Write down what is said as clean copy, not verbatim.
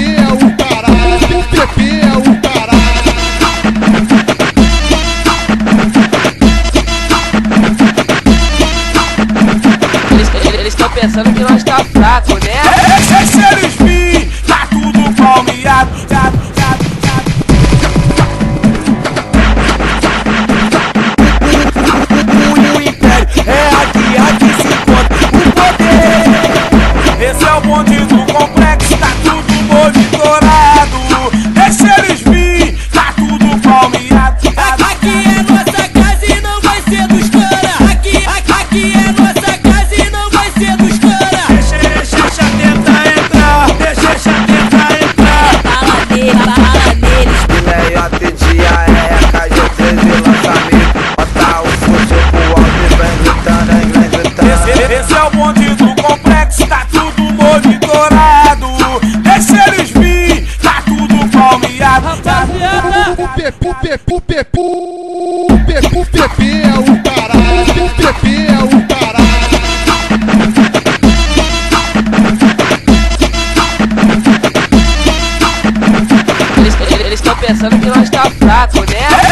é o caralho, o PP é o caralho. Eles estão pensando que nós tá fraco, né? Se eles virem, tá tudo palmeado. O império é aqui se encontra o poder. Esse é o bonde do complexo, tá tudo monitorado. Deixa eles virem, tá tudo palmeado. Aqui é nossa casa e não vai ser dos cara. Aqui é nossa casa e não vai ser dos cara. Deixa a tenta entrar, deixa a tenta entrar. Fala neles. Filé atendia é KG13 lançamento. Bota o fuzil pro alto e vem gritando. Esse é o bonde do complexo, tá tudo monitorado. Deixa eles virem, tá tudo palmeado. O PP é o caralho, o PP é o caralho. Eles estão pensando que nós tá fraco, né?